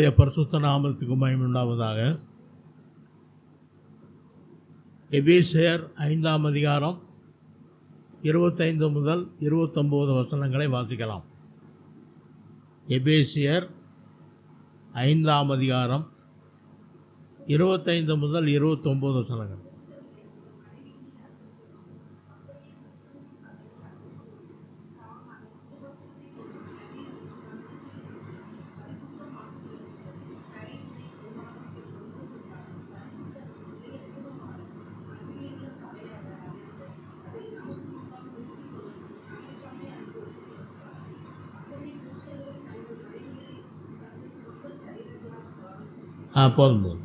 கர்த்தருடைய பரிசுத்த நாமத்துக்கு மகிமை உண்டாவதாக. எபேசியர் 5ஆம் அதிகாரம் 25 முதல் 29 வசனங்களை வாசிக்கலாம். எபேசியர் 5ஆம் அதிகாரம் 25 முதல் 29 வசனங்கள். போதும்.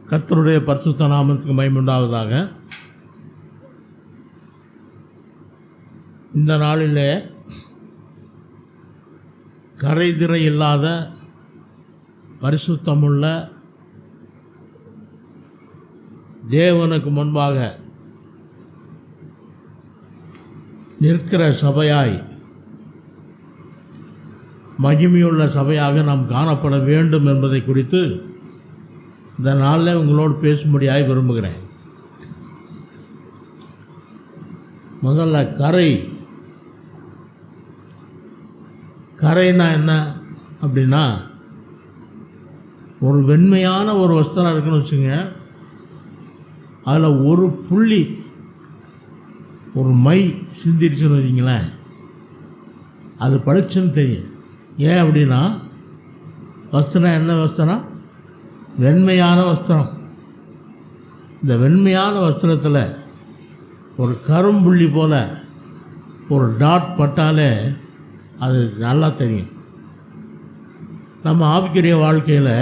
கர்த்தருடைய பரிசுத்த நாமத்துக்கு மகிமை உண்டாவதாக. இந்த நாளிலே கரைதிரை இல்லாத பரிசுத்தமுள்ள தேவனுக்கு முன்பாக நிற்கிற சபையாய், மகிமையுள்ள சபையாக நாம் காணப்பட வேண்டும் என்பதை குறித்து இந்த நாளில் உங்களோடு பேசும்படியாக விரும்புகிறேன். முதல்ல கரைனா என்ன அப்படின்னா, ஒரு வெண்மையான ஒரு வஸ்திரம் இருக்குன்னு வச்சுங்க, அதில் ஒரு புள்ளி ஒரு மை சிந்திருச்சுன்னு வச்சிங்களேன், அது பளிச்சுன்னு தெரியும். ஏன் அப்படின்னா, வஸ்திரம் என்ன வஸ்திரம்? வெண்மையான வஸ்திரம். இந்த வெண்மையான வஸ்திரத்தில் ஒரு கரும்புள்ளி போல் ஒரு டாட் பட்டாலே அது நல்லா தெரியும். நம்ம ஆவிக்குரிய வாழ்க்கையில்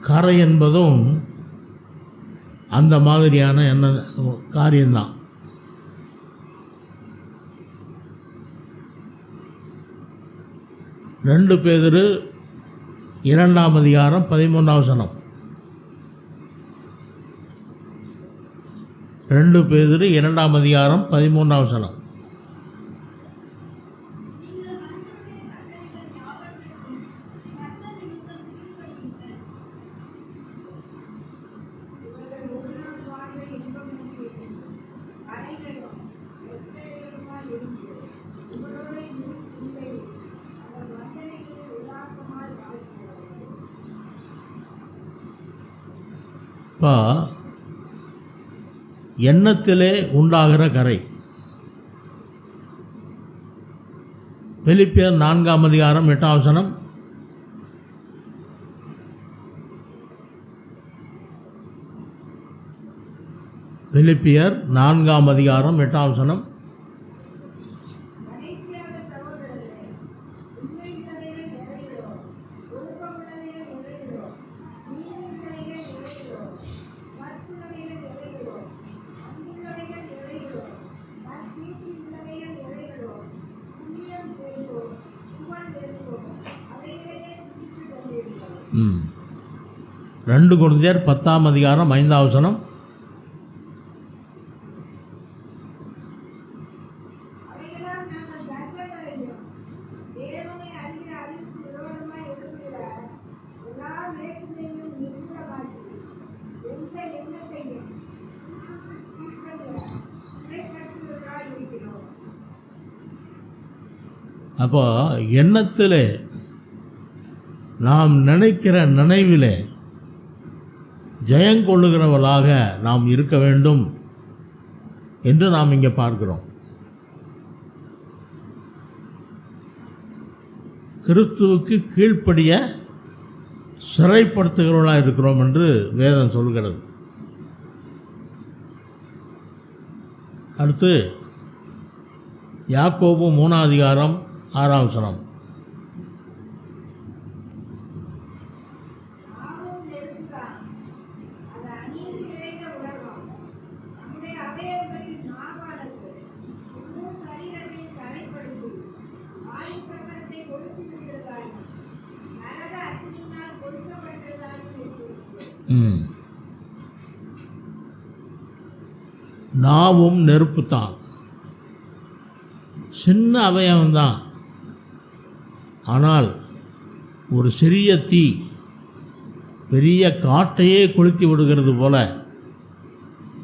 கரை என்பதும் அந்த மாதிரியான என்ன காரியம்தான். ரெண்டு பேதுரு 2ஆம் அதிகாரம் 13ஆம் வசனம். 2 பேதுரு 2ஆம் அதிகாரம் 13ஆம் வசனம். இப்போ எண்ணத்திலே உண்டாகிற கரை. பிலிப்பியர் 4ஆம் அதிகாரம் 8ஆம் வசனம். பிலிப்பியர் 4ஆம் அதிகாரம் 8ஆம் வசனம். ரெண்டு கொரிந்தியர் 10ஆம் அதிகாரம் 5ஆம் வசனம். அப்போ எண்ணத்திலே நாம் நினைக்கிற நினைவிலே ஜெயங்கொள்ளுகிறவர்களாக நாம் இருக்க வேண்டும் என்று நாம் இங்கே பார்க்கிறோம். கிறிஸ்துவுக்கு கீழ்ப்படிய சிறைப்படுத்துகிறவர்களாக இருக்கிறோம் என்று வேதம் சொல்கிறது. அடுத்து யாக்கோபு 3ஆம் அதிகாரம் 6ஆம் வசனம். நாவும் நெருப்புத்தான். சின்ன அவயவம்தான், ஆனால் ஒரு சிறிய தீ பெரிய காட்டையே கொளுத்தி விடுகிறது போல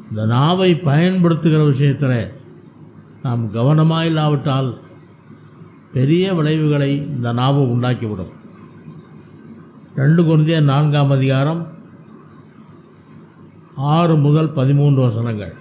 இந்த நாவை பயன்படுத்துகிற விஷயத்தில் நாம் கவனமாக இல்லாவிட்டால் பெரிய விளைவுகளை இந்த நாவு உண்டாக்கிவிடும். 2 கொரிந்தியர் 4ஆம் அதிகாரம் 6 முதல் 13 வசனங்கள்.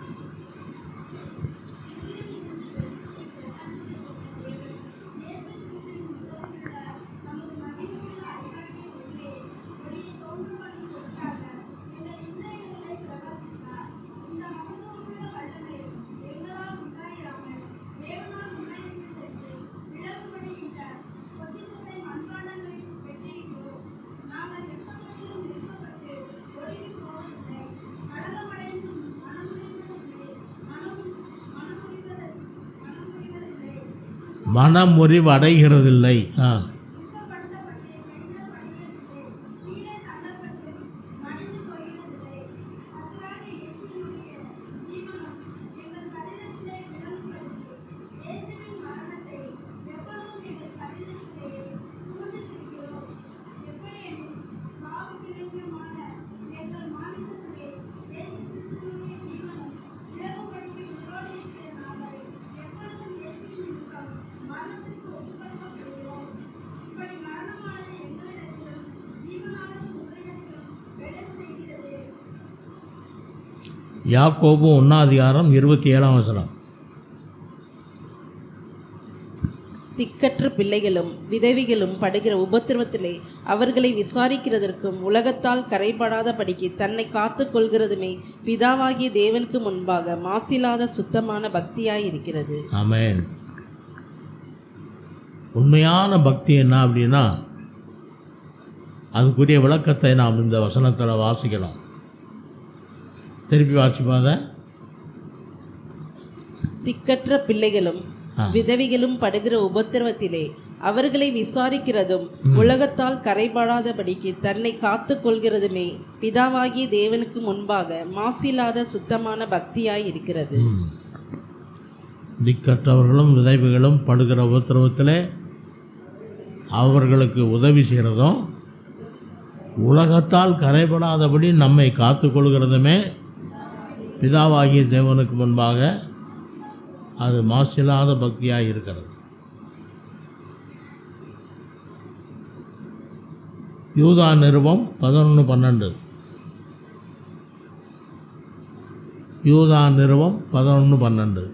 மனமுறிவு அடைகிறதில்லை. யாக்கோபு 1ஆம் அதிகாரம் 27ஆம் வசனம். திக்கற்ற பிள்ளைகளும் விதவிகளும் படுகிற உபத்திரவத்திலே அவர்களை விசாரிக்கிறதற்கும் உலகத்தால் கரைபடாதபடிக்கு தன்னை காத்து கொள்கிறதுமே பிதாவாகிய தேவனுக்கு முன்பாக மாசில்லாத சுத்தமான பக்தியாய் இருக்கிறது. ஆமென். உண்மையான பக்தி என்ன அப்படின்னா, அதுக்குரிய விளக்கத்தை நாம் இந்த வசனத்தில் வாசிக்கலாம். திருப்பி வாசிப்பாத. திக்கற்ற பிள்ளைகளும் விதவிகளும் படுகிற உபத்திரவத்திலே அவர்களை விசாரிக்கிறதும் உலகத்தால் கரைபடாதபடிக்கு தன்னை காத்து கொள்கிறதுமே பிதாவாகிய தேவனுக்கு முன்பாக மாசில்லாத சுத்தமான பக்தியாய் இருக்கிறது. திக்கற்றவர்களும் விதவைகளும் படுகிற உபத்திரவத்திலே அவர்களுக்கு உதவி செய்கிறதும் உலகத்தால் கரைபடாதபடி நம்மை காத்து கொள்கிறதுமே பிதாவாகிய தேவனுக்கு முன்பாக அது மாசில்லாத பக்தியாக இருக்கிறது. யூதா நிருபம் 11:12. யூதா நிருபம் 11:12.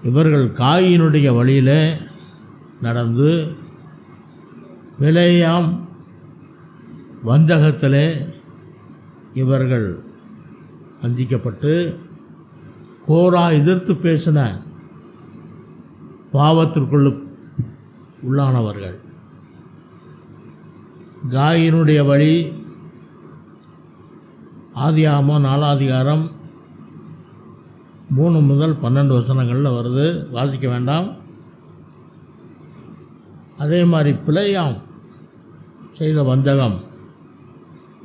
இவர்கள் காயினுடைய வழியில் நடந்து பிலேயாம் வஞ்சகத்திலே இவர்கள் வஞ்சிக்கப்பட்டு கோரா எதிர்த்து பேசின பாவத்திற்குள் உள்ளானவர்கள். காயினுடைய வழி ஆதியாகமம் 4ஆம் அதிகாரம் 3 முதல் 12 வசனங்களில் வருது, வாசிக்க வேண்டாம். அதே மாதிரி பிலேயாம் செய்த வஞ்சகம்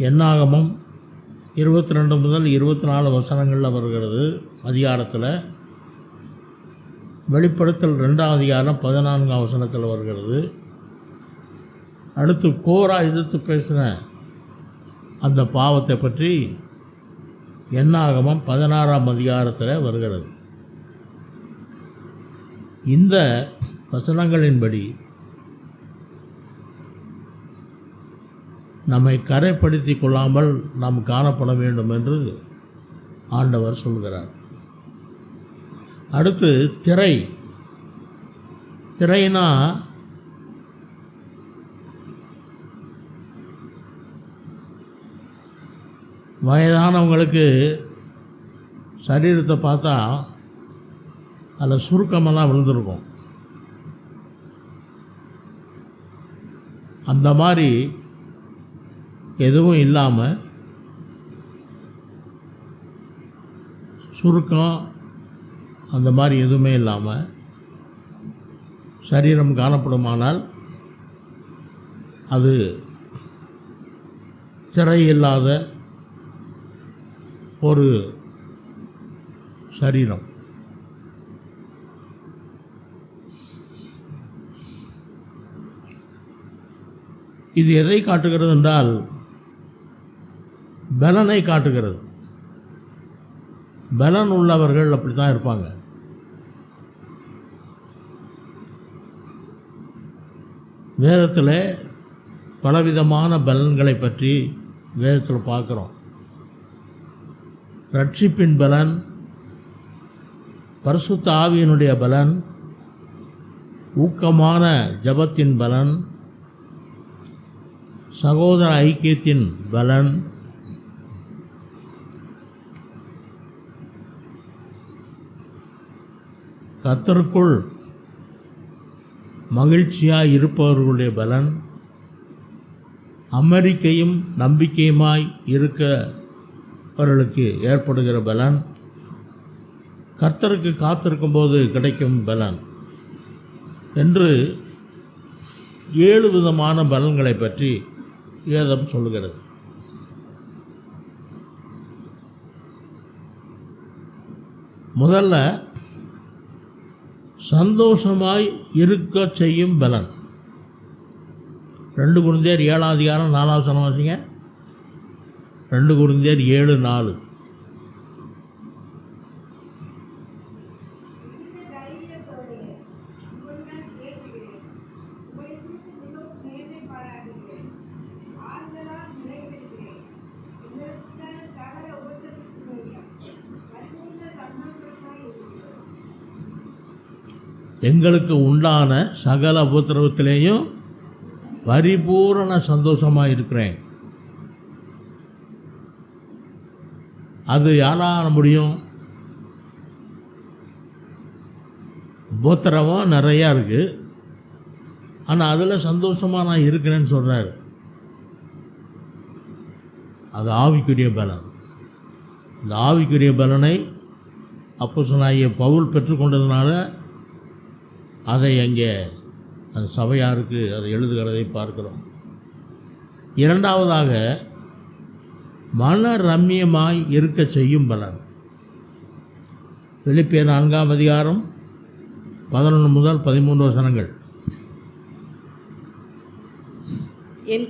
என்னாகமம் 22 முதல் 24 வசனங்களில் வருகிறது அதிகாரத்தில். வெளிப்படுத்தல் 2ஆம் அதிகாரம் 14ஆம் வசனத்தில் வருகிறது. அடுத்து கோரா எதிர்த்து பேசின அந்த பாவத்தை பற்றி என்னாகமம் 16ஆம் அதிகாரத்தில் வருகிறது. இந்த வசனங்களின்படி நம்மை கரைப்படுத்தி கொள்ளாமல் நாம் காணப்பட வேண்டும் என்று ஆண்டவர் சொல்கிறார். அடுத்து திரைனா வயதானவங்களுக்கு சரீரத்தை பார்த்தா அதில் சுருக்கமெல்லாம் விழுந்திருக்கும். அந்த மாதிரி எதுவும் இல்லாமல் சுருக்கம் அந்த மாதிரி எதுவுமே இல்லாமல் சரீரம் காணப்படுமானால் அது திரை இல்லாத ஒரு சரீரம். இது எதை காட்டுகிறது என்றால் பலனை காட்டுகிறது. பலன் உள்ளவர்கள் அப்படி தான் இருப்பாங்க. வேதத்தில் பலவிதமான பலன்களை பற்றி வேதத்தில் பார்க்குறோம். ரட்சிப்பின் பலன், பரிசுத்த ஆவியினுடைய பலன், ஊக்கமான ஜபத்தின் பலன், சகோதர ஐக்கியத்தின் பலன், கர்த்தருக்குள் மகிழ்ச்சியாய் இருப்பவர்களுடைய பலன், அமெரிக்கையும் நம்பிக்கையுமாய் இருக்கவர்களுக்கு ஏற்படுகிற பலன், கர்த்தருக்கு காத்திருக்கும்போது கிடைக்கும் பலன் என்று 7 விதமான பலன்களை பற்றி வேதம் சொல்லுகிறது. முதல்ல சந்தோஷமாய் இருக்க செய்யும் பலன். 2 கொரிந்தியர் 7ஆம் அதிகாரம் 4ஆம் வசனம் வாசிங்க. 2 கொரிந்தியர் 7:4. எங்களுக்கு உண்டான சகல உபத்திரவத்திலேயும் பரிபூரண சந்தோஷமாக இருக்கிறேன். அது யாரால முடியும்? உபத்திரவம் நிறையா இருக்குது, ஆனால் அதில் சந்தோஷமாக நான் இருக்கிறேன்னு சொல்கிறார். அது ஆவிக்குரிய பலன். இந்த ஆவிக்குரிய பலனை அப்போஸ்தலனாகிய பவுல் பெற்றுக்கொண்டதுனால அதை அங்கே அந்த சபையாருக்கு அதை எழுதுகிறதை பார்க்கிறோம். இரண்டாவதாக மன ரம்மியமாய் இருக்க செய்யும் பலன். பிலிப்பியர் 4ஆம் அதிகாரம் 11 முதல் 13 வசனங்கள். என்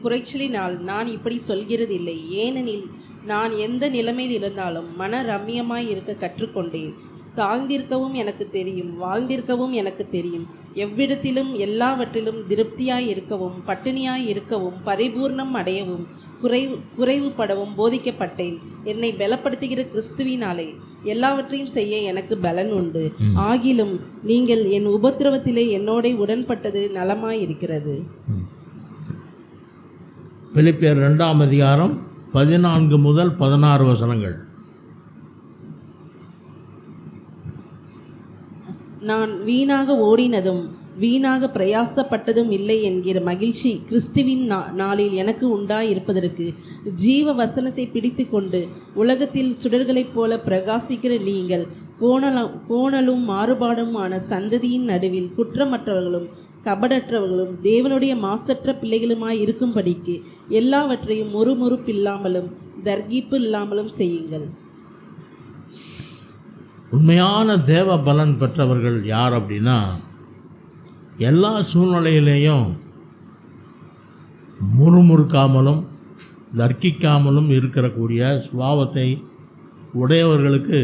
குறைச்சலினால் நான் இப்படி சொல்கிறதில்லை. ஏனெனில் நான் எந்த நிலைமையில் இருந்தாலும் மன ரம்மியமாய் இருக்க கற்றுக்கொண்டேன். தாழ்ந்திருக்கவும் எனக்கு தெரியும், வாழ்ந்திருக்கவும் எனக்கு தெரியும். எவ்விடத்திலும் எல்லாவற்றிலும் திருப்தியாய் இருக்கவும், பட்டினியாய் இருக்கவும், பரிபூர்ணம் அடையவும், குறைவுபடவும் போதிக்கப்பட்டேன். என்னை பலப்படுத்துகிற கிறிஸ்துவினாலே எல்லாவற்றையும் செய்ய எனக்கு பலன் உண்டு. ஆகிலும் நீங்கள் என் உபத்திரவத்திலே என்னோட உடன்பட்டது நலமாயிருக்கிறது. பிலிப்பியர் 2ஆம் அதிகாரம் 14 முதல் 16 வசனங்கள். நான் வீணாக ஓடினதும் வீணாக பிரயாசப்பட்டதும் இல்லை என்கிற மகிழ்ச்சி கிறிஸ்துவின் நாளில் எனக்கு உண்டாயிருப்பதற்கு ஜீவ வசனத்தை பிடித்து கொண்டு உலகத்தில் சுடர்களைப் போல பிரகாசிக்கிற நீங்கள் கோணலும் மாறுபாடுமான சந்ததியின் நடுவில் குற்றமற்றவர்களும் கபடற்றவர்களும் தேவனுடைய மாசற்ற பிள்ளைகளுமாய் இருக்கும்படிக்கு எல்லாவற்றையும் முறுமுறுப்பில்லாமலும் தர்கிப்பு இல்லாமலும் செய்யுங்கள். உண்மையான தேவ பலன் பெற்றவர்கள் யார் அப்படின்னா, எல்லா சூழ்நிலையிலேயும் முறுமுறுக்காமலும் தர்க்கிக்காமலும் இருக்கக்கூடிய சுபாவத்தை உடையவர்களுக்கு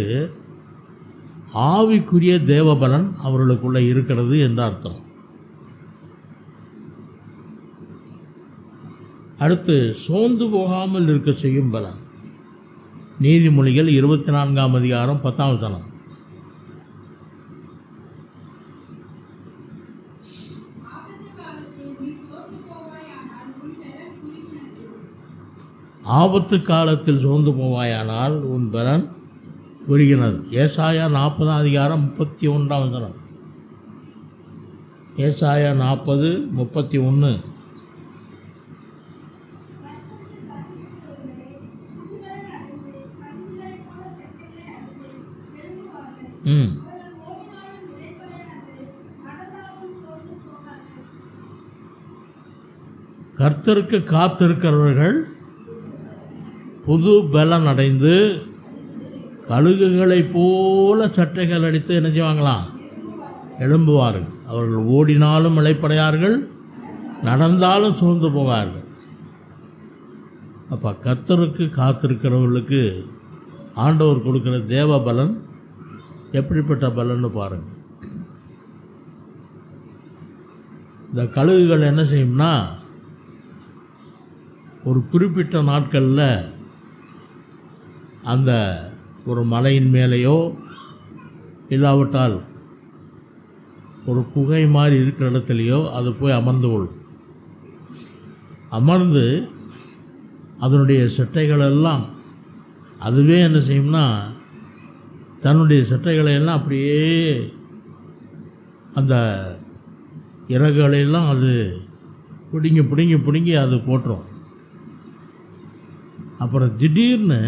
ஆவிக்குரிய தேவ பலன் அவர்களுக்குள்ளே இருக்கிறது என்ற அர்த்தம். அடுத்து சோர்ந்து போகாமல் இருக்க செய்யும் பலன். நீதிமொழிகள் 24ஆம் அதிகாரம் 10ஆம் வசனம். ஆபத்து காலத்தில் சோர்ந்து போவாயானால் உன் பலன் புரிகிறது. ஏசாயா 40:31. ஏசாயா 40:31. கர்த்தருக்கு காத்திருக்கிறவர்கள் புது பலன் அடைந்து கழுகுகளைப் போல சட்டைகள் அடித்து என்ன செய்வாங்களாம்? எழும்புவார்கள். அவர்கள் ஓடினாலும் இளைப்படையார்கள், நடந்தாலும் சோர்ந்து போவார்கள். அப்போ கர்த்தருக்கு காத்திருக்கிறவர்களுக்கு ஆண்டவர் கொடுக்கிற தேவ பலன் எப்படிப்பட்ட பலன்னு பாருங்கள். இந்த கழுகுகள் என்ன செய்யும்னா, ஒரு குறிப்பிட்ட நாட்களில் அந்த ஒரு மலையின் மேலேயோ இல்லாவிட்டால் ஒரு குகை மாதிரி இருக்கிற இடத்துலையோ அது போய் அமர்ந்து கொள்ளும். அமர்ந்து அதனுடைய சட்டைகளெல்லாம் அதுவே என்ன செய்யும்னா, தன்னுடைய சட்டைகளையெல்லாம் அப்படியே அந்த இறகுகளையெல்லாம் அது பிடுங்கி பிடுங்கி பிடுங்கி அது போட்டுரும். அப்புறம் திடீர்னு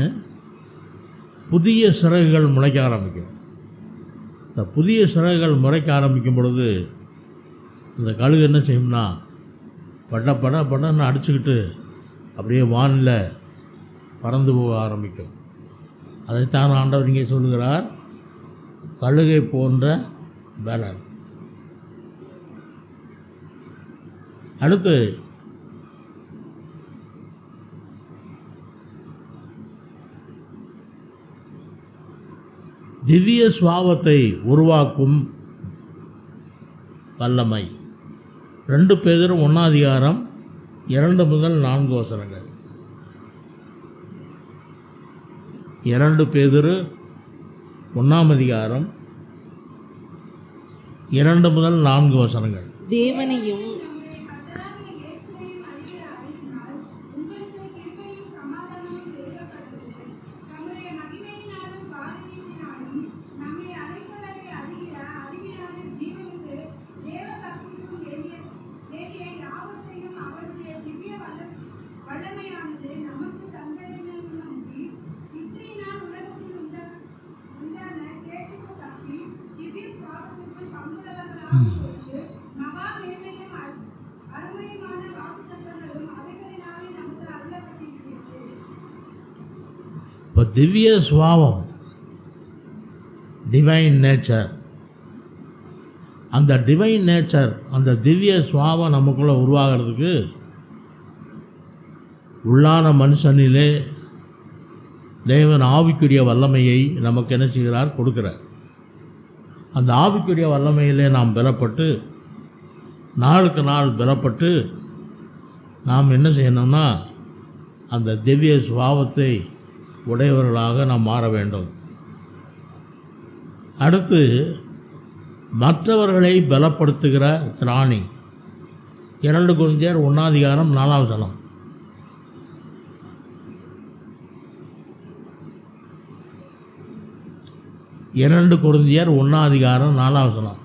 புதிய சிறகுகள் முளைக்க ஆரம்பிக்கும். இந்த புதிய சிறகுகள் முளைக்க ஆரம்பிக்கும் பொழுது இந்த கழுகு என்ன செய்யும்னா, படன்னு அடிச்சுக்கிட்டு அப்படியே வானில் பறந்து போக ஆரம்பிக்கும். அதைத்தான் ஆண்டவர் இங்கே சொல்லுகிறார், கழுகை போன்ற பலன். அடுத்து திவ்ய சுவாபத்தை உருவாக்கும் வல்லமை. 2 பேதுரு 1:2-4. 2 பேதுரு 1:2-4. தேவனையும் இப்போ திவ்ய சுவாபம், டிவைன் நேச்சர், அந்த டிவைன் நேச்சர், அந்த திவ்ய சுவாபம் நமக்குள்ளே உருவாகிறதுக்கு உள்ளான மனுஷனிலே தேவன் ஆவிக்குரிய வல்லமையை நமக்கு என்ன செய்கிறார்? கொடுக்கிறார். அந்த ஆவிக்குரிய வல்லமையிலே நாம் பலப்பட்டு, நாளுக்கு நாள் பலப்பட்டு நாம் என்ன செய்யணும்னா, அந்த திவ்ய சுபாவத்தை உடையவர்களாக நாம் மாற வேண்டும். அடுத்து மற்றவர்களை பலப்படுத்துகிற திராணி. 2 கொரிந்தியர் 1:4. 2 கொரிந்தியர் 1:4.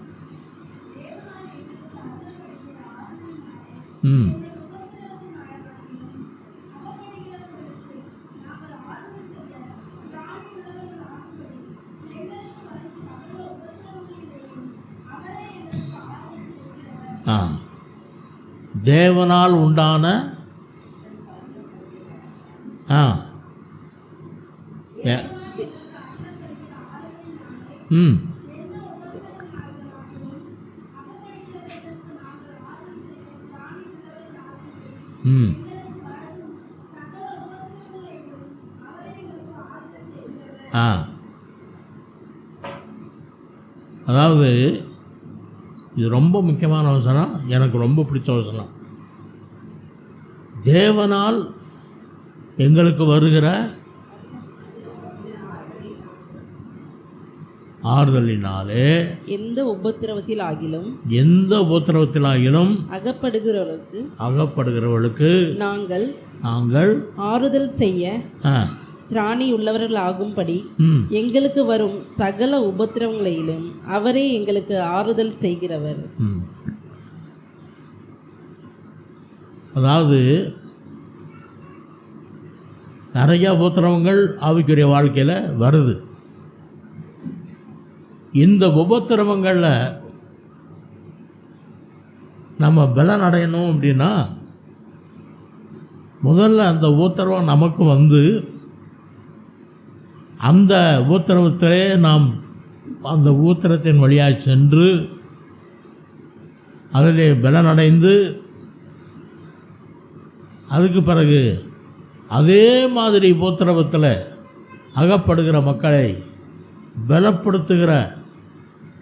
தேவனால் உண்டான அதாவது இது ரொம்ப முக்கியமான வசனம், எனக்கு ரொம்ப பிடிச்ச வசனம். தேவனால் எங்களுக்கு வருகிற ஆறுதலினாலே எந்த உபத்திரவத்தில் ஆகிலும் எந்த உபத்திரவத்திலாகிலும் அகப்படுகிறவர்களுக்கு நாங்கள் ஆறுதல் செய்ய திராணி உள்ளவர்களாகும்படி எங்களுக்கு வரும் சகல உபத்திரவங்களிலும் அவரே எங்களுக்கு ஆறுதல் செய்கிறவர். அதாவது நிறைய உபத்திரவங்கள் ஆவிக்குரிய வாழ்க்கையில் வருது. இந்த உபத்திரவங்களில் நம்ம பலன் அடையணும் அப்படின்னா முதல்ல அந்த உபத்திரவம் நமக்கு வந்து அந்த உபத்திரவத்திலே நாம் அந்த உபத்திரத்தின் வழியாக சென்று அதிலே பலனடைந்து அதுக்கு பிறகு அதே மாதிரி உபத்திரவத்தில் அகப்படுகிற மக்களை பலப்படுத்துகிற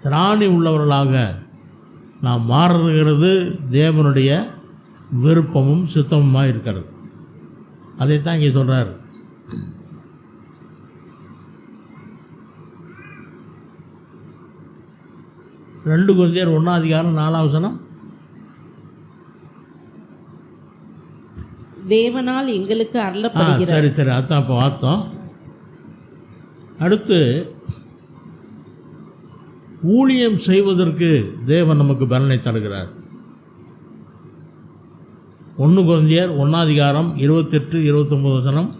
திராணி உள்ளவர்களாக நாம் மாறுகிறது தேவனுடைய விருப்பமும் சித்தமுமாக இருக்கிறது. அதைத்தான் இங்கே சொல்கிறார். ரெண்டு கொரிந்தியர் 1:4 தேவனால் எங்களுக்கு அருளப்படுகிறது. சரி அதான் இப்போ பார்த்தோம். அடுத்து ஊழியம் செய்வதற்கு தேவன் நமக்கு பலனை தருகிறார். 1 கொரிந்தியர் 1:28-29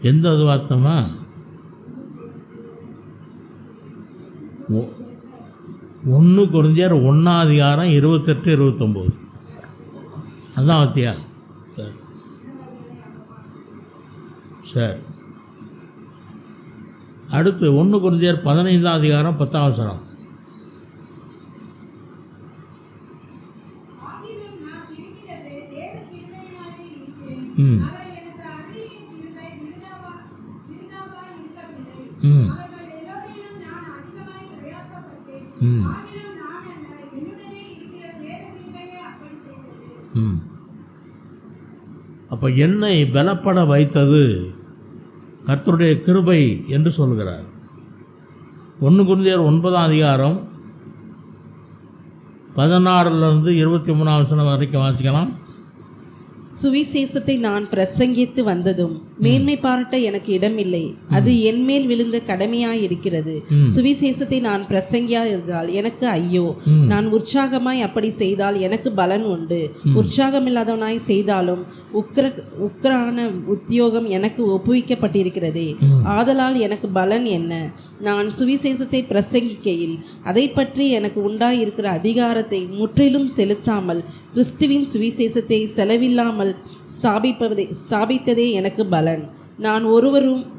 எந்த அது வார்த்தமா? 1 கொரிந்தியர் 1:28-29 அதான் வார்த்தையா? சரி. அடுத்து 1 கொரிந்தியர் 15:10 அப்போ என்னை பலப்பட வைத்தது கர்த்தருடைய கிருபை என்று சொல்கிறார். 1 கொரிந்தியர் 9:16-23 வரைக்கும் வாசிக்கலாம். சுவிசேஷத்தை நான் பிரசங்கித்து வந்ததும் மேன்மை பாராட்ட எனக்கு இடமில்லை, அது என்மேல் விழுந்த கடமையாயிருக்கிறது. சுவிசேஷத்தை நான் பிரசங்கியா இருந்தால் எனக்கு ஐயோ, நான் உற்சாகமாய் அப்படி செய்தால் எனக்கு பலன் உண்டு. உற்சாகமில்லாதவனாய் செய்தாலும் உக்கிரான உத்தியோகம் எனக்கு ஒப்புவிக்கப்பட்டிருக்கிறதே, ஆதலால் எனக்கு பலன் என்ன? நான் சுவிசேஷத்தை பிரசங்கிக்கையில் அதை பற்றி எனக்கு உண்டாயிருக்கிற அதிகாரத்தை முற்றிலும் செலுத்தாமல் கிறிஸ்துவின் சுவிசேஷத்தை செலவில்லாமல் ஸ்தாபித்ததே எனக்கு பலன். நான்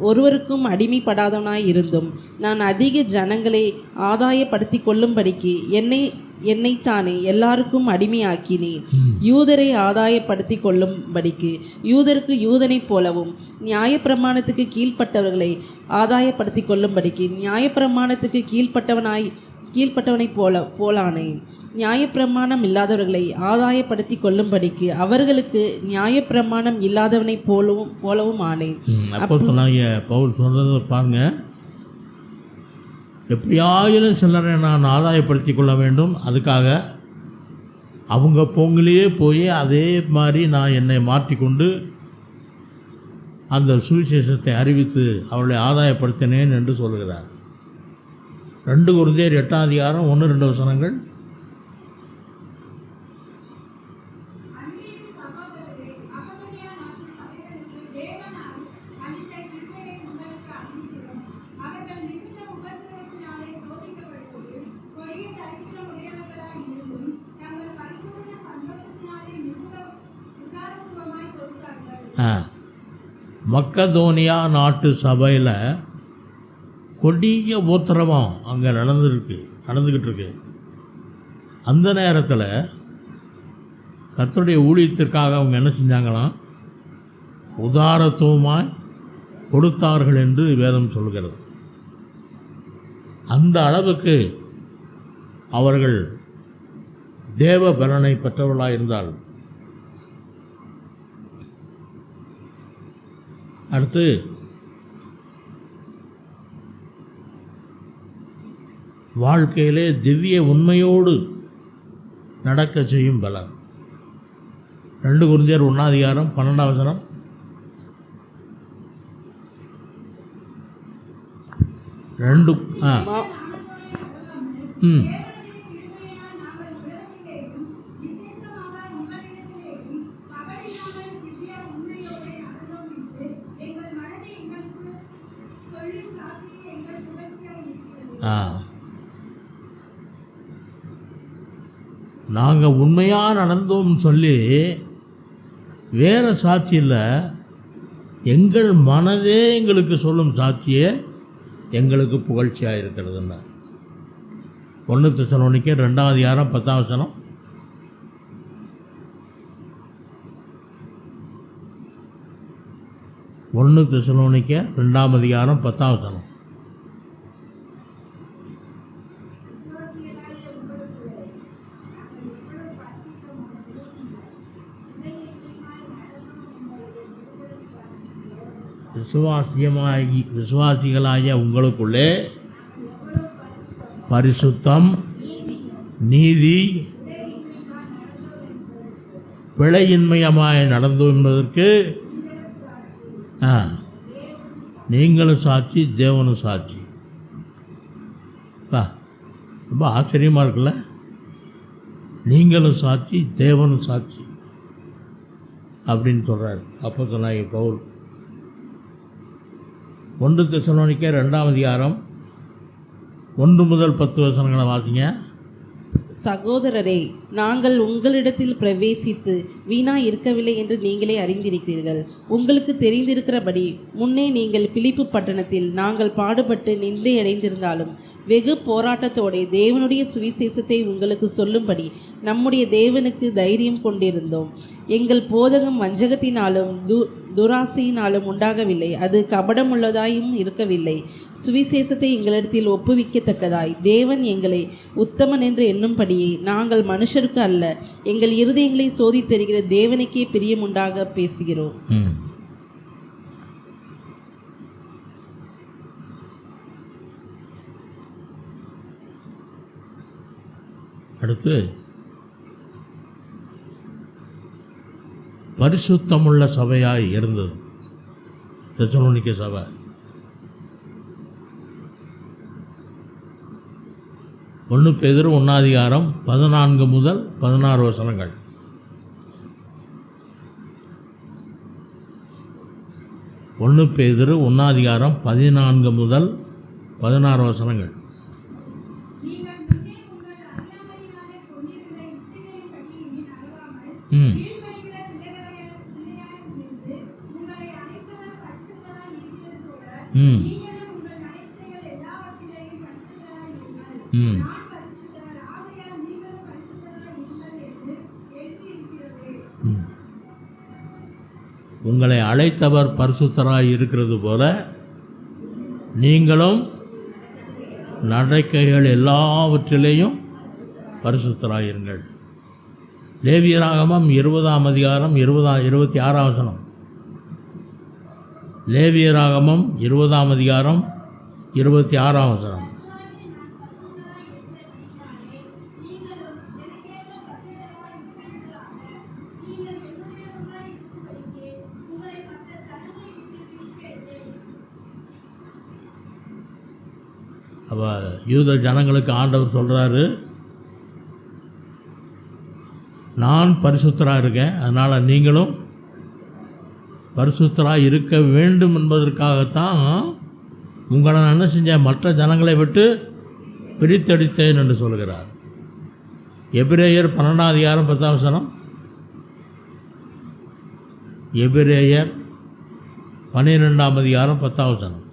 ஒருவருக்கும் அடிமைப்படாதவனாய் இருந்தும் நான் அதிக ஜனங்களை ஆதாயப்படுத்தி கொள்ளும்படிக்கு என்னைத்தானே எல்லாருக்கும் அடிமையாக்கினேன். யூதரை ஆதாயப்படுத்தி கொள்ளும்படிக்கு யூதருக்கு யூதனைப் போலவும், நியாயப்பிரமாணத்துக்கு கீழ்ப்பட்டவர்களை ஆதாயப்படுத்தி கொள்ளும்படிக்கு நியாயப்பிரமாணத்துக்கு கீழ்ப்பட்டவனைப் போலானேன். நியாயப்பிரமாணம் இல்லாதவர்களை ஆதாயப்படுத்தி கொள்ளும்படிக்கு அவர்களுக்கு நியாயப்பிரமாணம் இல்லாதவனை போலவும் ஆனேன். அப்போ சொன்னாங்க, பவுல் சொல்றதை பாருங்க, எப்படியாயிலும் சிலரை நான் ஆதாயப்படுத்தி கொள்ள வேண்டும், அதுக்காக அவங்க பொங்கலையே போய் அதே மாதிரி நான் என்னை மாற்றிக்கொண்டு அந்த சுவிசேஷத்தை அறிவித்து அவளை ஆதாயப்படுத்தினேன் என்று சொல்கிறார். 2 கொரிந்தியர் 8:1-2 மக்கதோனியா நாட்டு சபையில் கொடிய உபத்திரவம் அங்கே நடந்துக்கிட்டு இருக்கு. அந்த நேரத்தில் கர்த்தருடைய ஊழியத்திற்காக அவங்க என்ன செஞ்சாங்களாம்? உதாரத்துவமாய் கொடுத்தார்கள் என்று வேதம் சொல்கிறது. அந்த அளவுக்கு அவர்கள் தேவ பலனை பெற்றவர்களாக இருந்தார்கள். அடுத்து வாழ்க்கையிலே திவ்ய உண்மையோடு நடக்க செய்யும் பலன். 2 கொரிந்தியர் 1:12 2 நாங்கள் உண்மையாக நடந்தோம்னு சொல்லி வேறு சாட்சி இல்லை, எங்கள் மனதே எங்களுக்கு சொல்லும் சாட்சியே எங்களுக்கு புகழ்ச்சியாக இருக்கிறதுன்னா 1 தெசலோனிக்கேயர் 2:10 1 தெசலோனிக்கேயர் 2:10 விசுவாசிகளாகிய உங்களுக்குள்ளே பரிசுத்தம், நீதி, பிழையின்மையமாய் நடந்து என்பதற்கு நீங்களும் சாட்சி, தேவனும் சாட்சி. ரொம்ப ஆச்சரியமாக இருக்குல்ல? நீங்களும் சாட்சி, தேவனும் சாட்சி அப்படின்னு சொல்கிறார் அப்போஸ்தலனாகிய பவுல். 1 தெசலோனிக்கேயர் 2:1 முதல் 10 வாசிங்க. சகோதரரே, நாங்கள் உங்களிடத்தில் பிரவேசித்து வீணாய் இருக்கவில்லை என்று நீங்களே அறிந்திருக்கிறீர்கள். உங்களுக்கு தெரிந்திருக்கிறபடி முன்னே நீங்கள் பிலிப்பு பட்டணத்தில் நாங்கள் பாடுபட்டு நிந்தையடைந்திருந்தாலும் வெகு போராட்டத்தோടെ தேவனுடைய சுவிசேஷத்தை உங்களுக்கு சொல்லும்படி நம்முடைய தேவனுக்கு தைரியம் கொண்டிருந்தோம். எங்கள் போதகம் வஞ்சகத்தினாலும் துராசையினாலும் உண்டாகவில்லை, அது கபடமுள்ளதாயும் இருக்கவில்லை. சுவிசேஷத்தை எங்களிடத்தில் ஒப்புவிக்கத்தக்கதாய் தேவன் எங்களை உத்தமன் என்று எண்ணும்படியே நாங்கள் மனுஷருக்கு அல்ல, எங்கள் இருதயங்களை சோதித்தருகிற தேவனுக்கே பிரியமுண்டாக பேசுகிறோம். அடுத்து பரிசுத்தமுள்ள சபையாய் இருந்தது தெசலோனிக்கே சபை. 1 பேதுரு 1:14 முதல் 16 1 பேதுரு 1:14 முதல் 16 உங்களை அழைத்தவர் பரிசுத்தராய் இருக்கிறது போல நீங்களும் நடக்கைகள் எல்லாவற்றிலேயும் பரிசுத்தராயிருங்கள். லேவியராகமம் 20:26 லேவியராகமம் 20:26 அப்போ யூத ஜனங்களுக்கு ஆண்டவர் சொல்கிறாரு, நான் பரிசுத்தராக இருக்கேன், அதனால் நீங்களும் பரிசுத்தராக இருக்க வேண்டும் என்பதற்காகத்தான் உங்களை நான் என்ன செஞ்சேன், மற்ற ஜனங்களை விட்டு பிரித்தெடுத்தேன் என்று சொல்கிறார். எபிரேயர் 12:10 எபிரேயர் 12ஆம் அதிகாரம் 10ஆம் வசனம்.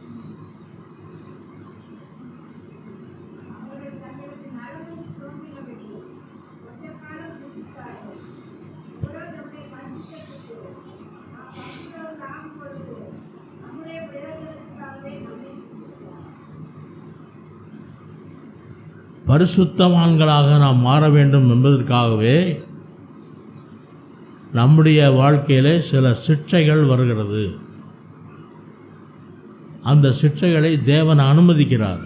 பரிசுத்தவான்களாக நாம் மாற வேண்டும் என்பதற்காகவே நம்முடைய வாழ்க்கையிலே சில சிட்சைகள் வருகிறது. அந்த சிட்சைகளை தேவன் அனுமதிக்கிறார்.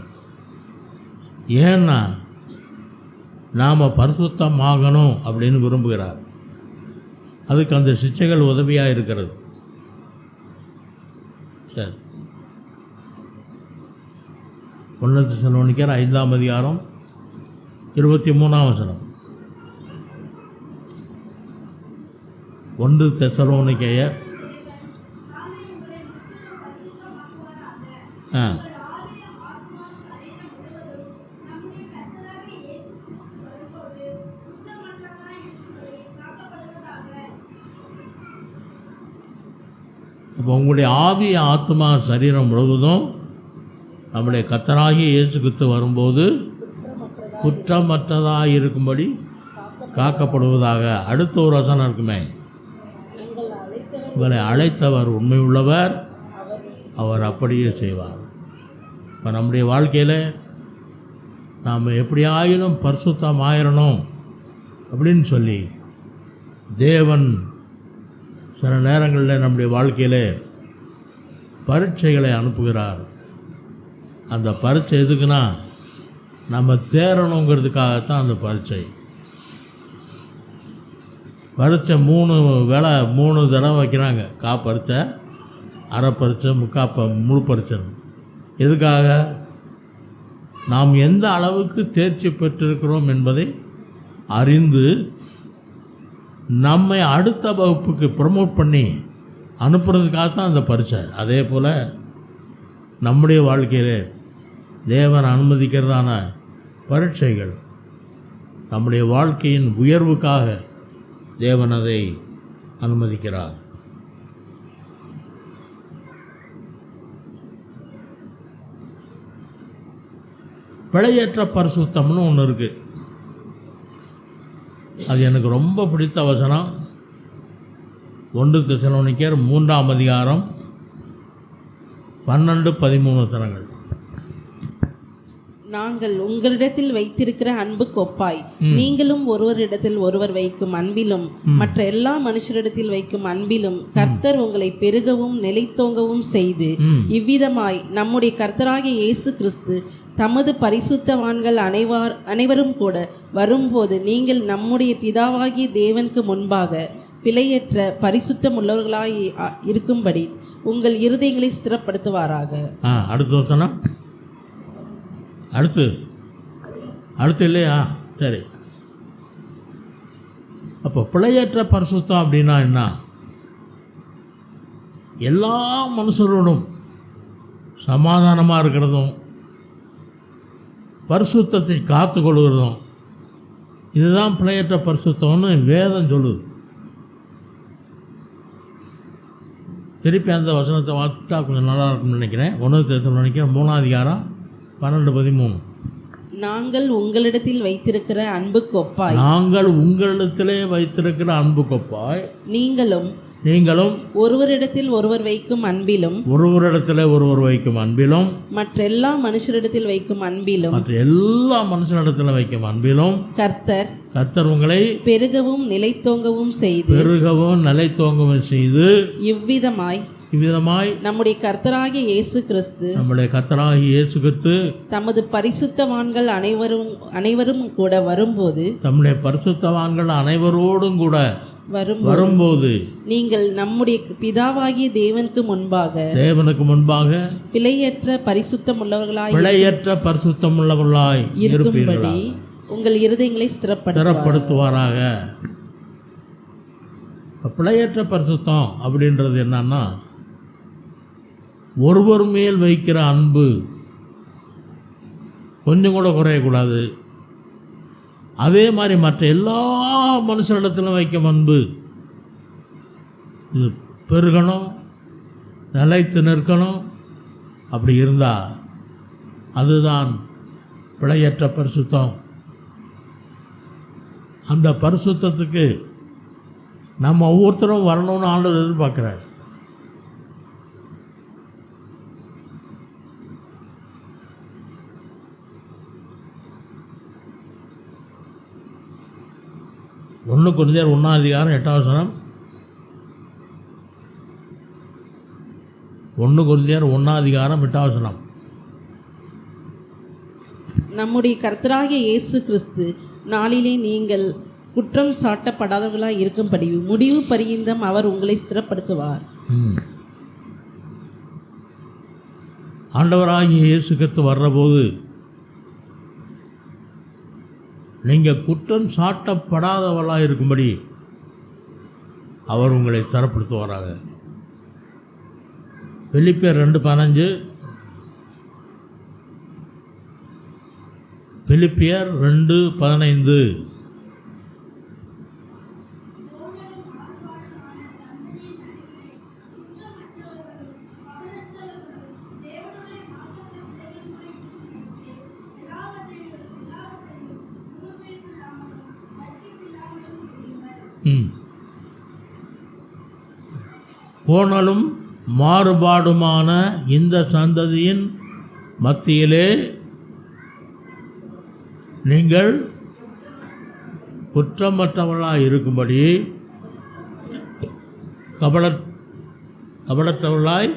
ஏன்னா நாம் பரிசுத்தமாகணும் அப்படின்னு விரும்புகிறார். அதுக்கு அந்த சிட்சைகள் உதவியாக இருக்கிறது. சரி, 1 தெசலோனிக்கர் 5ஆம் அதிகாரம் 23ஆம் வசனம். 1 தெசலோனிக்கேயர் இப்போ உங்களுடைய ஆவி, ஆத்மா, சரீரம் முழுவதும் நம்முடைய கர்த்தராகிய இயேசு கிறிஸ்து வரும்போது குற்றமற்றதாக இருக்கும்படி காக்கப்படுவதாக. அடுத்த ஒரு வசனம் இருக்குமே, உங்களை அழைத்தவர் உண்மை உள்ளவர், அவர் அப்படியே செய்வார். இப்போ நம்முடைய வாழ்க்கையில் நாம் எப்படியாயிலும் பரிசுத்தம் ஆயிரணும் அப்படின்னு சொல்லி தேவன் சில நேரங்களில் நம்முடைய வாழ்க்கையில் பரீட்சைகளை அனுப்புகிறார். அந்த பரீட்சை எதுக்குன்னா நம்ம தேரணுங்கிறதுக்காகத்தான் அந்த பரீட்சை. பரீட்சை 3 தடவை வைக்கிறாங்க. பரீட்சை, அரை பரீட்சை, முழு பரீட்சை. எதுக்காக? நாம் எந்த அளவுக்கு தேர்ச்சி பெற்றிருக்கிறோம் என்பதை அறிந்து நம்மை அடுத்த வகுப்புக்கு ப்ரமோட் பண்ணி அனுப்புறதுக்காகத்தான் அந்த பரீட்சை. அதே போல் நம்முடைய வாழ்க்கையில் தேவன் அனுமதிக்கிறதான பரீட்சைகள் நம்முடைய வாழ்க்கையின் உயர்வுக்காக தேவன் அதை அனுமதிக்கிறார். பிழையற்ற பரிசுத்தம்னு ஒன்று இருக்குது. அது எனக்கு ரொம்ப பிடித்த வசனம். 1 தெசலோனிக்கர் 3ஆம் அதிகாரம் 12-13 வசனங்கள். நாங்கள் உங்களிடத்தில் வைத்திருக்கிற அன்பு கொப்பாய் நீங்களும் ஒருவரிடத்தில் ஒருவர் வைக்கும் அன்பிலும் மற்ற எல்லா மனுஷரிடத்தில் வைக்கும் அன்பிலும் கர்த்தர் உங்களை பெருகவும் நிலைத்தோங்கவும் செய்து இவ்விதமாய் நம்முடைய கர்த்தராகிய இயேசு கிறிஸ்து தமது பரிசுத்தவான்கள் அனைவரும் கூட வரும்போது நீங்கள் நம்முடைய பிதாவாகிய தேவனுக்கு முன்பாக பிழையற்ற பரிசுத்தம் உள்ளவர்களாய் இருக்கும்படி உங்கள் இருதயங்களை ஸ்திரப்படுத்துவாராக. அடுத்து இல்லையா? சரி, அப்போ பிழையற்ற பரிசுத்தம் அப்படின்னா என்ன? எல்லா மனுஷரோடும் சமாதானமாக இருக்கிறதும் பரிசுத்தத்தை காத்து கொள்கிறதும், இதுதான் பிழையற்ற பரிசுத்தம்னு வேதம் சொல்லுது. திருப்பி அந்த வசனத்தை வாசித்தா கொஞ்சம் நல்லா இருக்கும்னு நினைக்கிறேன். 1 தெசலோனிக்கர் 3ஆம் அதிகாரம் 12-13. நாங்கள் உங்களிடத்தில் வைத்திருக்கிற அன்பு கொப்பாய் நீங்களும் ஒருவரிடத்தில் ஒருவர் வைக்கும் அன்பிலும் மற்ற எல்லா மனுஷரிடத்தில் வைக்கும் அன்பிலும் கர்த்தர் உங்களை பெருகவும் நிலைத்தோங்கவும் செய்து இவ்விதமாய் நம்முடைய கர்த்தராகிய இயேசு கிறிஸ்து தமது பரிசுத்தவான்கள் அனைவரும் கூட வரும்போது நீங்கள் நம்முடைய பிதாவாகிய தேவனுக்கு முன்பாக பிழையற்ற பரிசுத்தம் உள்ளவர்களாய் இருக்கும்படி உங்கள் இருதயங்களை ஸ்திரப்படுத்துவாராக. பிழையற்ற பரிசுத்தம் அப்படின்றது என்னன்னா, ஒருவர் மேல் வைக்கிற அன்பு கொஞ்சம் கூட குறையக்கூடாது. அதே மாதிரி மற்ற எல்லா மனுஷரிடத்திலும் வைக்கும் அன்பு இது பெருகணும், நிலைத்து நிற்கணும். அப்படி இருந்தால் அதுதான் பிழையற்ற பரிசுத்தம். அந்த பரிசுத்தத்துக்கு நம்ம ஒவ்வொருத்தரும் வரணும்னு ஆண்டவர் எதிர்பார்க்குறார். ஒன்று கொரிந்தியர் 1:8. 1 கொரிந்தியர் 1:8. நம்முடைய கர்த்தராகிய இயேசு கிறிஸ்து நாளிலே நீங்கள் குற்றம் சாட்டப்படாதவர்களாக இருக்கும்படி முடிவு பரியந்தம் அவர் உங்களை ஸ்திரப்படுத்துவார். ஆண்டவராகிய இயேசு கிறிஸ்து வர்றபோது நீங்கள் குற்றம் சாட்டப்படாதவர்களாக இருக்கும்படி அவர் உங்களை ஸ்திரப்படுத்துவாராக. பிலிப்பியர் 2:15. பிலிப்பியர் 2:15. கோணலும் மாறுபாடுமான இந்த சந்ததியின் மத்தியிலே நீங்கள் குற்றமற்றவர்களாக இருக்கும்படி கபடற்றவர்களாய்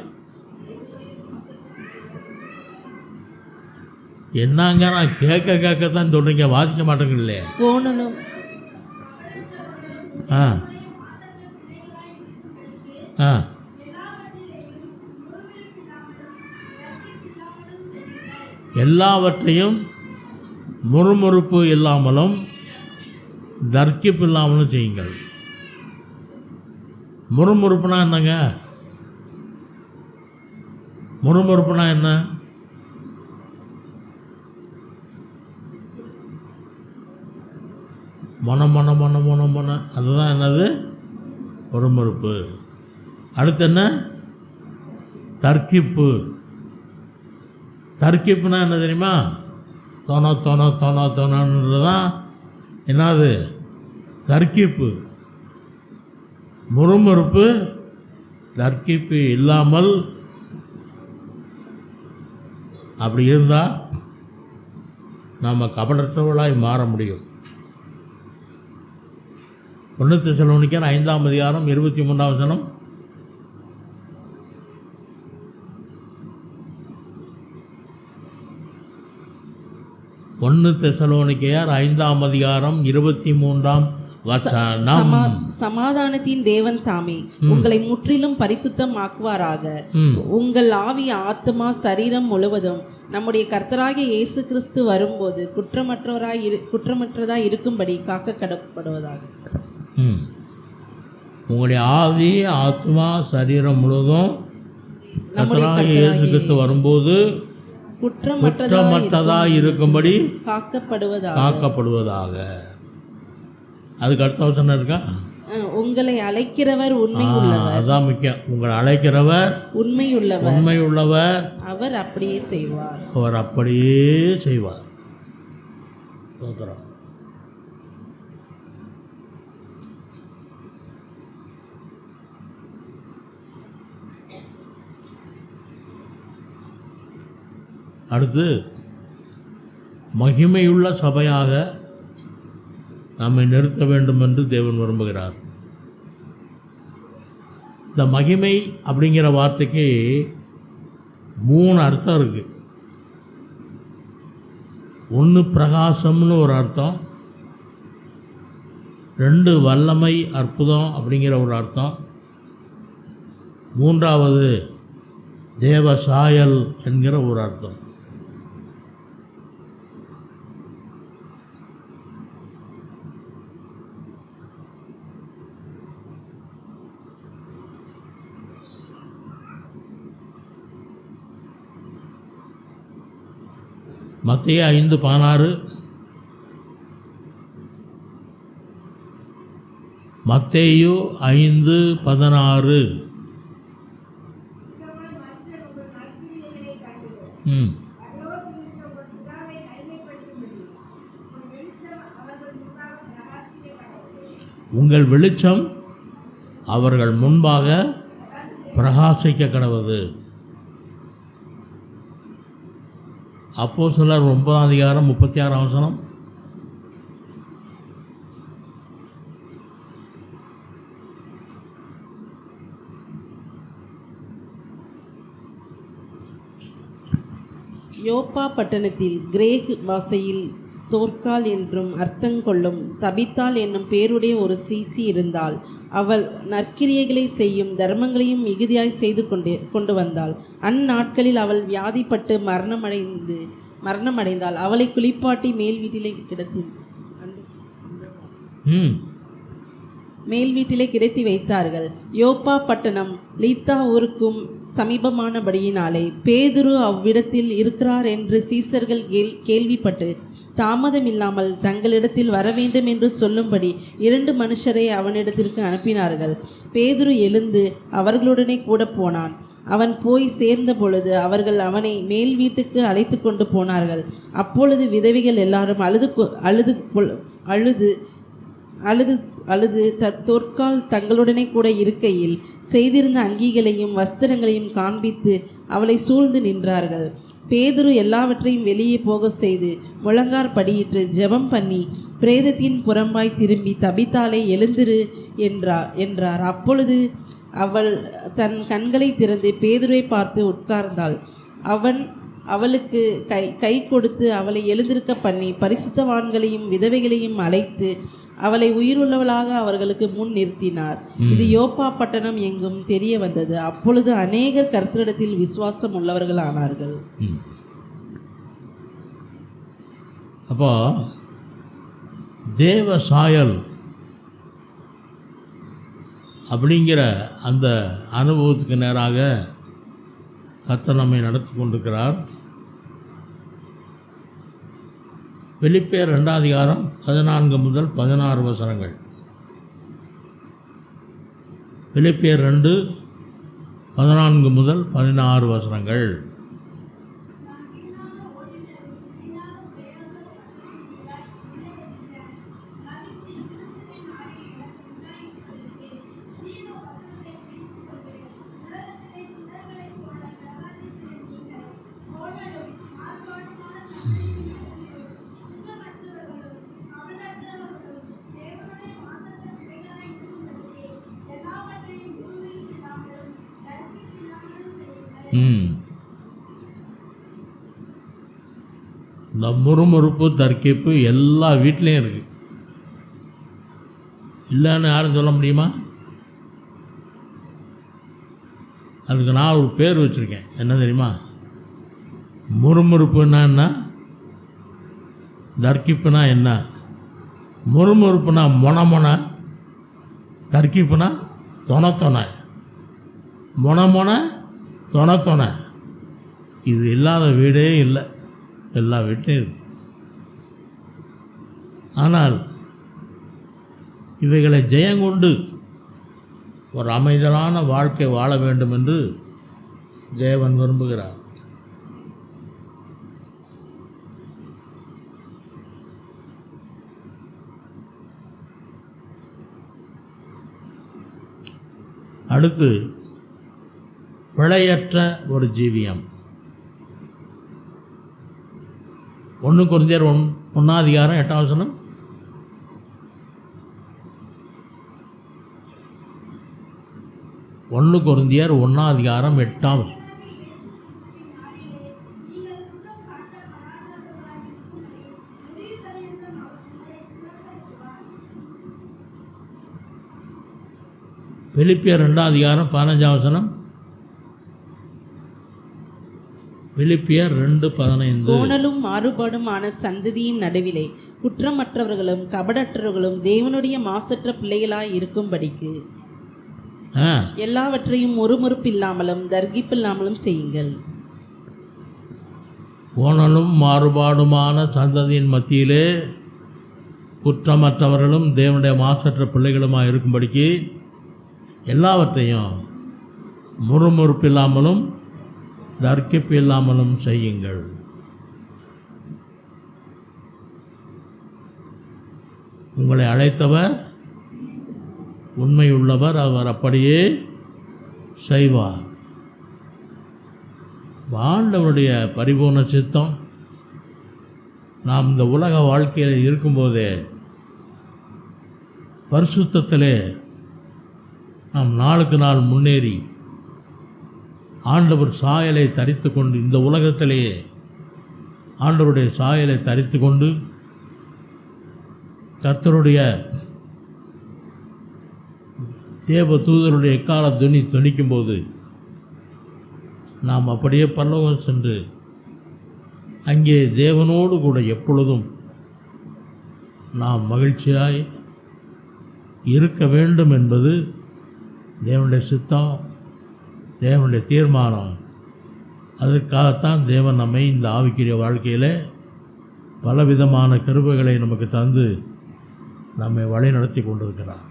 என்னங்க நான் கேட்கத்தான் சொல்றீங்க, வாசிக்க மாட்டேங்கல்லே. கோணலும் எல்லாவற்றையும் முறுமுறுப்பு இல்லாமலும் தர்க்கிப்பு இல்லாமலும் செய்யுங்கள். முறுமுறுப்புனா என்னங்க? முறுமுறுப்புனா என்ன? மன அதுதான் என்னது? முறுமுறுப்பு. அடுத்து என்ன? தர்க்கிப்பு. தர்க்கிப்புனா என்ன தெரியுமா? தோணன்றதுதான் என்னது? தர்க்கிப்பு. முறுமுறுப்பு தர்க்கிப்பு இல்லாமல் அப்படி இருந்தால் நாம் கபடற்றவர்களாய் மாற முடியும். 1 தெசலோனிக்கர் 5:23. 1 தெசலோனிக்கேயர் 5:23. சமாதானத்தின் தேவன் தாமே உங்களை முற்றிலும் பரிசுத்தமாக்குவாராக. உங்கள் ஆவி, ஆத்மா, சரீரம் முழுவதும் நம்முடைய கர்த்தராகிய இயேசு கிறிஸ்து வரும்போது குற்றமற்றதாய் இருக்கும்படி காக்க கடப்படுவதாக. உங்களுடைய ஆவி, ஆத்மா, சரீரம் முழுவதும் கர்த்தராகிய இயேசு கிறிஸ்து வரும்போது குற்றமற்றதாக இருக்கும்படி காக்கப்படுவதாக. அதுக்கு அடுத்த வசனம் இருக்கா? உங்களை அழைக்கிறவர் உண்மை உள்ளவர். அதான் முக்கியம். உங்களை அழைக்கிறவர் உண்மை உள்ளவர். அவர் அப்படியே செய்வார். அடுத்து மகிமையுள்ள சபையாக நம்மை நிறுத்த வேண்டும் என்று தேவன் விரும்புகிறார். இந்த மகிமை அப்படிங்கிற வார்த்தைக்கு 3 அர்த்தம் இருக்குது. 1 பிரகாசம்னு ஒரு அர்த்தம், 2 வல்லமை, அற்புதம் அப்படிங்கிற ஒரு அர்த்தம், 3வது தேவ சாயல் என்கிற ஒரு அர்த்தம். மத்தேயு 5:16. மத்தேயு 5:16. ம் உங்கள் வெளிச்சம் அவர்கள் முன்பாக பிரகாசிக்க கடவுது. அப்போஸ்தலர் 9ஆம் அதிகாரம் 36ஆம் வசனம். யோப்பா பட்டணத்தில் கிரேக் பாஷையில் தோர்க்கால் என்றும் அர்த்தங்கொள்ளும் தபித்தாள் என்னும் பேருடைய ஒரு சீசி இருந்தாள். அவள் நற்கிரியைகளை செய்யும் தர்மங்களையும் மிகுதியாய் செய்து கொண்டு வந்தாள். அந்நாட்களில் அவள் வியாதிப்பட்டு மரணமடைந்தாள். அவளை குளிப்பாட்டி மேல் வீட்டிலே கிடத்தி வைத்தார்கள். யோப்பா பட்டணம் லீத்தா ஊருக்கும் சமீபமானபடியினாலே பேதுரு அவ்விடத்தில் இருக்கிறார் என்று சீசர்கள் கேள்விப்பட்டு தாமதமில்லாமல் தங்களிடத்தில் வரவேண்டும் என்று சொல்லும்படி 2 மனுஷரை அவனிடத்திற்கு அனுப்பினார்கள். பேதுரு எழுந்து அவர்களுடனே கூட போனான். அவன் போய் சேர்ந்த பொழுது அவர்கள் அவனை மேல் வீட்டுக்கு அழைத்து கொண்டு போனார்கள். அப்பொழுது விதவைகள் எல்லாரும் அழுது தொற்கால் தங்களுடனே கூட இருக்கையில் செய்திருந்த அங்கிகளையும் வஸ்திரங்களையும் காண்பித்து அவளை சூழ்ந்து நின்றார்கள். பேதுரு எல்லாவற்றையும் வெளியே போக செய்து முழங்கார் படியிட்டு ஜெபம் பண்ணி பிரேதத்தின் புறம்பாய் திரும்பி தபித்தாளை எழுந்திரு என்றார். அப்பொழுது அவள் தன் கண்களை திறந்து பேதுருவை பார்த்து உட்கார்ந்தாள். அவன் அவளுக்கு கை கொடுத்து அவளை எழுந்திருக்க பண்ணி பரிசுத்தவான்களையும் விதவைகளையும் அழைத்து அவளை உயிருள்ளவளாக அவர்களுக்கு முன் நிறுத்தினார். இது யோப்பா பட்டணம் எங்கும் தெரிய வந்தது. அப்பொழுது அநேகர் கர்த்தரிடத்தில் விசுவாசம் உள்ளவர்கள் ஆனார்கள். அப்போ தேவ சாயல் அப்படிங்கிற அந்த அனுபவத்துக்கு நேராக கர்த்தர் நம்மை நடத்தி கொண்டிருக்கிறார். பிலிப்பியர் 2ஆம் அதிகாரம் 14 முதல் 16 வசனங்கள். பிலிப்பியர் 2:14 முதல் 16 வசனங்கள். இந்த முறுமுறுப்பு தர்க்கிப்பு எல்லா வீட்லேயும் இருக்குது. இல்லைன்னு யாரும் சொல்ல முடியுமா? அதுக்கு நான் ஒரு பேர் வச்சுருக்கேன். என்ன தெரியுமா? முறுமுறுப்புன்னா என்ன, தர்க்கிப்புனா என்ன? முறுமுறுப்புனா மொன, தர்க்கிப்புனா தொண, மொன, இது இல்லாத வீடே இல்லை. எல்லா வீட்லையும் இருக்கு. ஆனால் இவைகளை ஜெயங்கொண்டு ஒரு அமைதலான வாழ்க்கை வாழ வேண்டும் என்று தேவன் விரும்புகிறார். அடுத்து பிழையற்ற ஒரு ஜீவியம். 1 கொரிந்தியர் 1ஆம் அதிகாரம் 8ஆம் வசனம். கொரிந்தியர் 1ஆம் அதிகாரம் 8ஆம் வசனம். பிலிப்பியர் 2ஆம் அதிகாரம் 15ஆம் வசனம். பிலிப்பியர் 2:15. கோணலும் மாறுபாடுமான சந்ததியின் நடுவிலே குற்றமற்றவர்களும் கபடற்றவர்களும் தேவனுடைய மாசற்ற பிள்ளைகளாய் இருக்கும்படிக்கு எல்லாவற்றையும் முறுமுறுப்பில்லாமலும் தர்கிப்பில்லாமலும் செய்யுங்கள். கோணலும் மாறுபாடுமான சந்ததியின் மத்தியிலே குற்றமற்றவர்களும் தேவனுடைய மாசற்ற பிள்ளைகளுமாக இருக்கும்படிக்கு எல்லாவற்றையும் முறுமுறுப்பில்லாமலும் தர்க்கிப்பு இல்லாமலும் செய்யுங்கள். உங்களை அழைத்தவர் உண்மையுள்ளவர், அவர் அப்படியே செய்வார். ஆண்டவருடைய பரிபூர்ண சித்தம் நாம் இந்த உலக வாழ்க்கையில் இருக்கும்போதே பரிசுத்தத்திலே நாம் நாளுக்கு நாள் முன்னேறி ஆண்டவர் சாயலை தரித்து கொண்டு, இந்த உலகத்திலேயே ஆண்டவருடைய சாயலை தரித்து கொண்டு கர்த்தருடைய தேவ தூதருடைய எக்கால துணி துணிக்கும்போது நாம் அப்படியே பரலோகம் சென்று அங்கே தேவனோடு கூட எப்பொழுதும் நாம் மகிழ்ச்சியாய் இருக்க வேண்டும் என்பது தேவனுடைய சித்தம், தேவனுடைய தீர்மானம். அதற்காகத்தான் தேவன் நம்மை இந்த ஆவிக்குரிய வாழ்க்கையில் பலவிதமான கிருபைகளை நமக்கு தந்து நம்மை வழி நடத்தி கொண்டிருக்கிறார்.